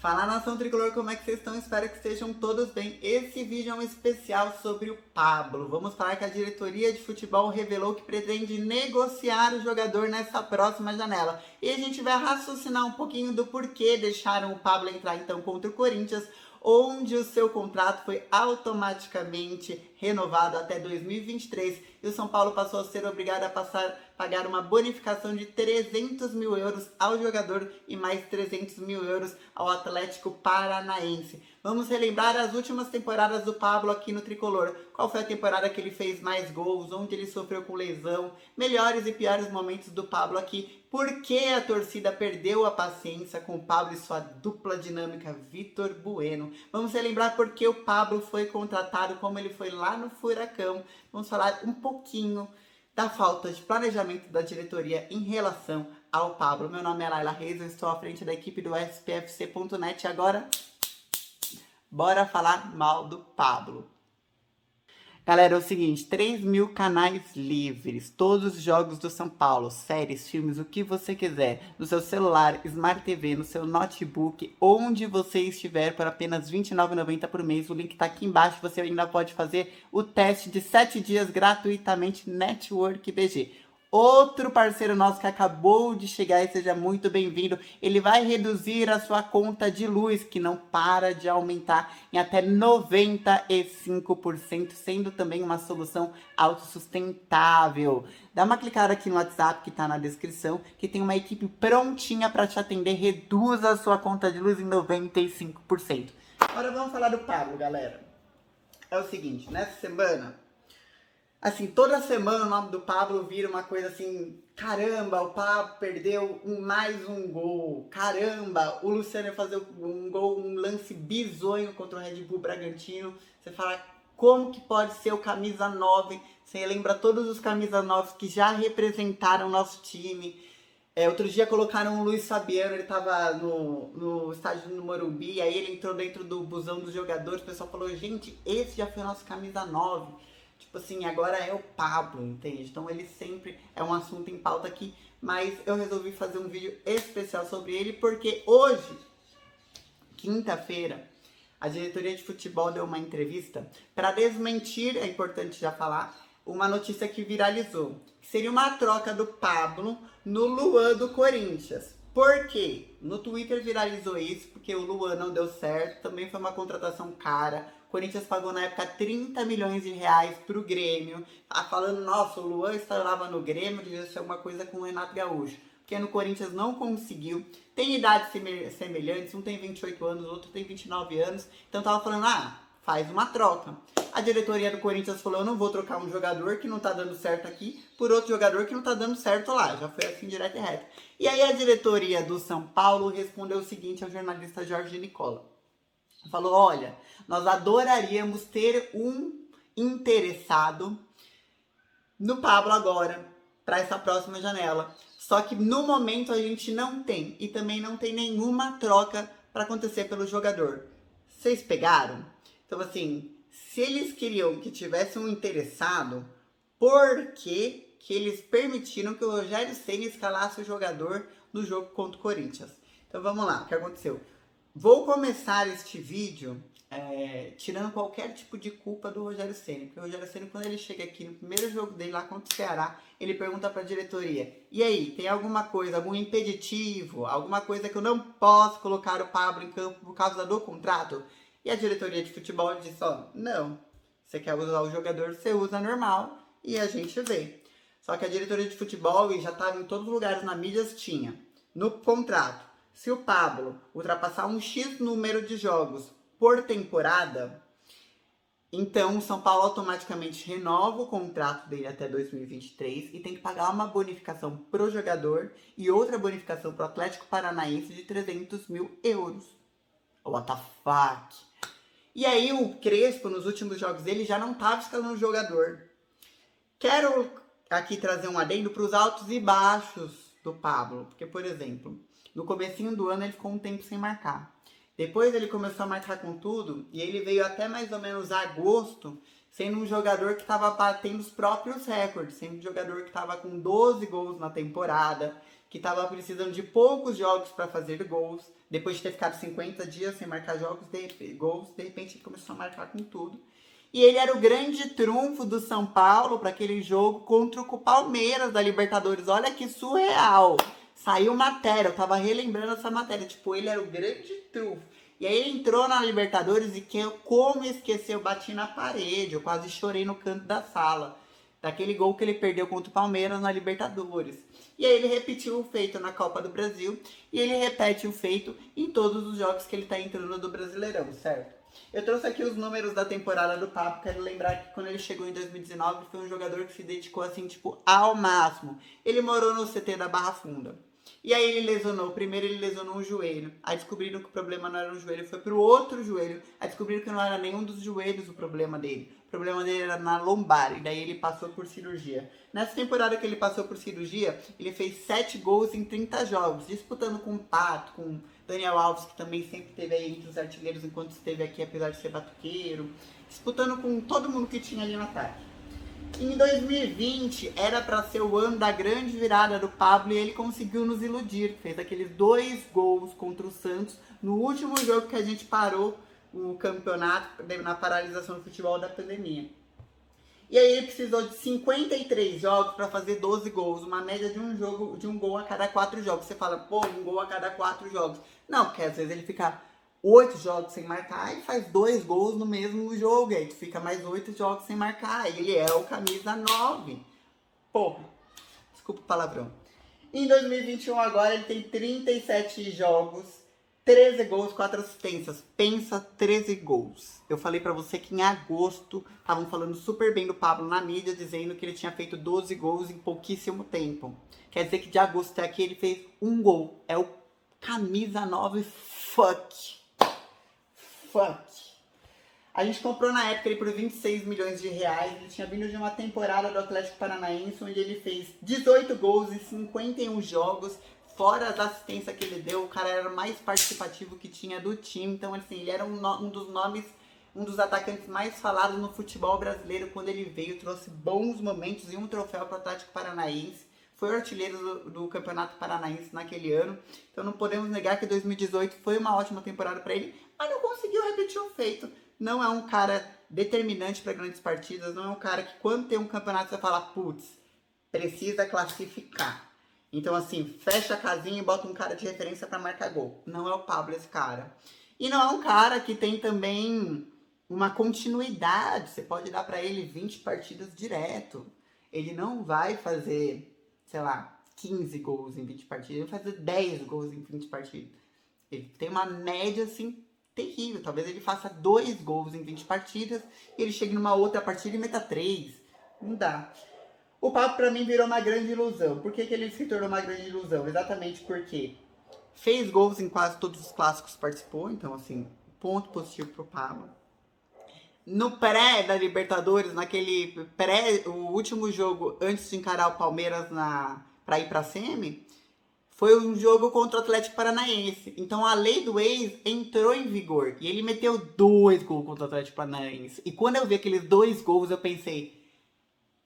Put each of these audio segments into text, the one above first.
Fala, nação tricolor, como é que vocês estão? Espero que estejam todos bem. Esse vídeo é um especial sobre o Pablo. Vamos falar que a diretoria de futebol revelou que pretende negociar o jogador nessa próxima janela. E a gente vai raciocinar um pouquinho do porquê deixaram o Pablo entrar então contra o Corinthians, onde o seu contrato foi automaticamente renovado até 2023 e o São Paulo passou a ser obrigado a pagar uma bonificação de 300 mil euros ao jogador e mais 300 mil euros ao Atlético Paranaense. Vamos relembrar as últimas temporadas do Pablo aqui no Tricolor. Qual foi a temporada que ele fez mais gols, onde ele sofreu com lesão, melhores e piores momentos do Pablo aqui. Por que a torcida perdeu a paciência com o Pablo e sua dupla dinâmica Vitor Bueno? Vamos relembrar por que o Pablo foi contratado, como ele foi lá no Furacão. Vamos falar um pouquinho da falta de planejamento da diretoria em relação ao Pablo. Meu nome é Laila Reis, eu estou à frente da equipe do SPFC.net e agora, bora falar mal do Pablo. Galera, é o seguinte, 3.000 canais livres, todos os jogos do São Paulo, séries, filmes, o que você quiser, no seu celular, Smart TV, no seu notebook, onde você estiver, por apenas R$ 29,90 por mês. O link tá aqui embaixo, você ainda pode fazer o teste de 7 dias gratuitamente, Network BG. Outro parceiro nosso que acabou de chegar e seja muito bem-vindo. Ele vai reduzir a sua conta de luz, que não para de aumentar em até 95%, sendo também uma solução autossustentável. Dá uma clicada aqui no WhatsApp que está na descrição, que tem uma equipe prontinha para te atender. Reduza a sua conta de luz em 95%. Agora vamos falar do Pablo, galera. É o seguinte, nessa semana... Assim, toda semana o nome do Pablo vira uma coisa assim, caramba, o Pablo perdeu mais um gol, caramba, o Luciano ia fazer um gol, um lance bizonho contra o Red Bull Bragantino. Você fala, como que pode ser o camisa 9? Você lembra todos os camisa 9 que já representaram o nosso time. Outro dia colocaram o Luiz Fabiano, ele tava no estádio do Morumbi, aí ele entrou dentro do busão dos jogadores, o pessoal falou, gente, esse já foi o nosso camisa 9. Tipo assim, agora é o Pablo, entende? Então ele sempre é um assunto em pauta aqui, mas eu resolvi fazer um vídeo especial sobre ele, porque hoje, quinta-feira, a diretoria de futebol deu uma entrevista para desmentir, é importante já falar, uma notícia que viralizou. Que seria uma troca do Pablo no Luan do Corinthians. Por quê? No Twitter viralizou isso, porque o Luan não deu certo, também foi uma contratação cara. O Corinthians pagou na época 30 milhões de reais pro Grêmio. Tá falando, nossa, o Luan estava no Grêmio, devia ser alguma coisa com o Renato Gaúcho. Porque no Corinthians não conseguiu. Tem idades semelhantes, um tem 28 anos, o outro tem 29 anos. Então tava falando, faz uma troca. A diretoria do Corinthians falou, eu não vou trocar um jogador que não tá dando certo aqui por outro jogador que não tá dando certo lá. Já foi assim, direto e reto. E aí a diretoria do São Paulo respondeu o seguinte ao jornalista Jorge Nicola. Falou, olha, nós adoraríamos ter um interessado no Pablo agora, para essa próxima janela. Só que no momento a gente não tem. E também não tem nenhuma troca para acontecer pelo jogador. Vocês pegaram? Então assim, se eles queriam que tivesse um interessado, por que eles permitiram que o Rogério Ceni escalasse o jogador no jogo contra o Corinthians? Então vamos lá, o que aconteceu? Vou começar este vídeo tirando qualquer tipo de culpa do Rogério Ceni, porque o Rogério Ceni, quando ele chega aqui no primeiro jogo dele lá contra o Ceará, ele pergunta para a diretoria, e aí, tem alguma coisa, algum impeditivo, alguma coisa que eu não posso colocar o Pablo em campo por causa do contrato? E a diretoria de futebol disse, não, você quer usar o jogador, você usa normal e a gente vê. Só que a diretoria de futebol, e já estava em todos os lugares na mídia, tinha no contrato, se o Pablo ultrapassar um X número de jogos por temporada, então o São Paulo automaticamente renova o contrato dele até 2023 e tem que pagar uma bonificação pro jogador e outra bonificação pro Atlético Paranaense de 300 mil euros. What the fuck? E aí o Crespo, nos últimos jogos dele, já não estava escalando o jogador. Quero aqui trazer um adendo para os altos e baixos do Pablo, porque, por exemplo, no comecinho do ano ele ficou um tempo sem marcar. Depois ele começou a marcar com tudo e ele veio até mais ou menos agosto sendo um jogador que estava batendo os próprios recordes, sendo um jogador que estava com 12 gols na temporada, que estava precisando de poucos jogos para fazer gols. Depois de ter ficado 50 dias sem marcar gols, de repente ele começou a marcar com tudo. E ele era o grande trunfo do São Paulo para aquele jogo contra o Palmeiras da Libertadores. Olha que surreal! Saiu matéria, eu tava relembrando essa matéria. Tipo, ele era o grande trunfo. E aí ele entrou na Libertadores e como esquecer, eu bati na parede. Eu quase chorei no canto da sala. Daquele gol que ele perdeu contra o Palmeiras na Libertadores. E aí ele repetiu o feito na Copa do Brasil. E ele repete o feito em todos os jogos que ele tá entrando do Brasileirão, certo? Eu trouxe aqui os números da temporada do Pablo. Quero lembrar que quando ele chegou em 2019, foi um jogador que se dedicou assim, tipo, ao máximo. Ele morou no CT da Barra Funda. E aí ele lesionou. Primeiro ele lesionou um joelho. Aí descobriram que o problema não era um joelho, foi pro outro joelho. Aí descobriram que não era nenhum dos joelhos o problema dele. O problema dele era na lombar. E daí ele passou por cirurgia. Nessa temporada que ele passou por cirurgia, ele fez 7 gols em 30 jogos. Disputando com o Pato, com Daniel Alves, que também sempre esteve aí entre os artilheiros enquanto esteve aqui, apesar de ser batuqueiro. Disputando com todo mundo que tinha ali no ataque. Em 2020 era para ser o ano da grande virada do Pablo e ele conseguiu nos iludir. Fez aqueles 2 gols contra o Santos no último jogo que a gente parou o campeonato na paralisação do futebol da pandemia. E aí ele precisou de 53 jogos para fazer 12 gols, uma média de um gol a cada 4 jogos. Você fala, pô, um gol a cada 4 jogos. Não, porque às vezes ele fica 8 jogos sem marcar e faz 2 gols no mesmo jogo. E aí tu fica mais 8 jogos sem marcar. E ele é o camisa 9. Porra, desculpa o palavrão. Em 2021 agora ele tem 37 jogos, 13 gols, 4 assistências. Pensa, 13 gols. Eu falei pra você que em agosto estavam falando super bem do Pablo na mídia, dizendo que ele tinha feito 12 gols em pouquíssimo tempo. Quer dizer que de agosto até aqui ele fez 1 gol. É o camisa 9 fuck. A gente comprou na época ele por 26 milhões de reais. Ele tinha vindo de uma temporada do Atlético Paranaense, onde ele fez 18 gols em 51 jogos. Fora as assistências que ele deu, o cara era o mais participativo que tinha do time. Então, assim, ele era um dos atacantes mais falados no futebol brasileiro. Quando ele veio, trouxe bons momentos e um troféu para o Atlético Paranaense. Foi o artilheiro do Campeonato Paranaense naquele ano. Então não podemos negar que 2018 foi uma ótima temporada para ele, mas não conseguiu repetir o feito. Não é um cara determinante para grandes partidas, não é um cara que quando tem um campeonato você fala, putz, precisa classificar. Então assim, fecha a casinha e bota um cara de referência para marcar gol. Não é o Pablo esse cara. E não é um cara que tem também uma continuidade. Você pode dar para ele 20 partidas direto. Ele não vai fazer, sei lá, 15 gols em 20 partidas, ele vai fazer 10 gols em 20 partidas. Ele tem uma média, assim, terrível. Talvez ele faça 2 gols em 20 partidas e ele chegue numa outra partida e meta 3. Não dá. O Pablo, pra mim, virou uma grande ilusão. Por que ele se tornou uma grande ilusão? Exatamente porque fez gols em quase todos os clássicos que participou. Então, assim, ponto positivo pro Pablo. No pré da Libertadores, o último jogo antes de encarar o Palmeiras pra ir pra semi, foi um jogo contra o Atlético Paranaense. Então a lei do ex entrou em vigor. E ele meteu 2 gols contra o Atlético Paranaense. E quando eu vi aqueles 2 gols, eu pensei,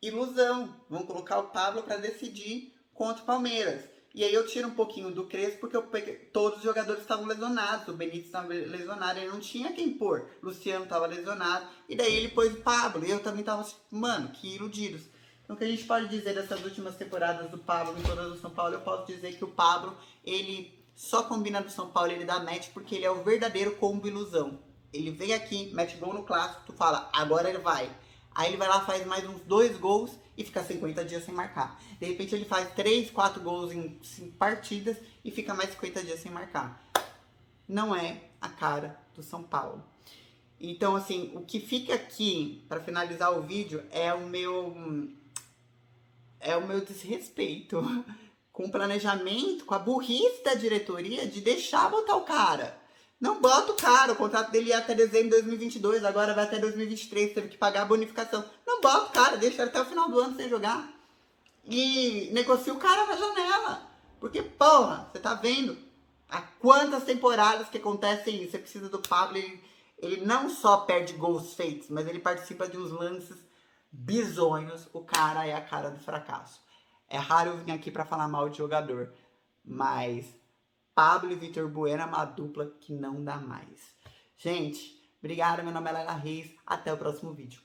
ilusão, vão colocar o Pablo pra decidir contra o Palmeiras. E aí eu tiro um pouquinho do Crespo, porque todos os jogadores estavam lesionados. O Benítez estava lesionado, ele não tinha quem pôr. O Luciano estava lesionado. E daí ele pôs o Pablo. E eu também tava assim, mano, que iludidos. Então o que a gente pode dizer dessas últimas temporadas do Pablo em todas do São Paulo? Eu posso dizer que o Pablo, ele só combina do São Paulo, ele dá match porque ele é o verdadeiro combo ilusão. Ele vem aqui, mete gol no clássico, tu fala, agora ele vai. Aí ele vai lá, faz mais uns 2 gols e fica 50 dias sem marcar. De repente ele faz 3, 4 gols em 5 partidas e fica mais 50 dias sem marcar. Não é a cara do São Paulo. Então, assim, o que fica aqui, para finalizar o vídeo, é o meu desrespeito com o planejamento, com a burrice da diretoria de deixar botar o cara. Não bota o cara, o contrato dele ia até dezembro de 2022, agora vai até 2023, teve que pagar a bonificação. Não bota o cara, deixa ele até o final do ano sem jogar. E negocia o cara na janela. Porque, porra, você tá vendo há quantas temporadas que acontecem isso. Você precisa do Pablo, ele não só perde gols feitos, mas ele participa de uns lances bizonhos. O cara é a cara do fracasso. É raro eu vir aqui pra falar mal de jogador, mas Pablo e Vitor Bueno é uma dupla que não dá mais. Gente, obrigada, meu nome é Laila Reis, até o próximo vídeo.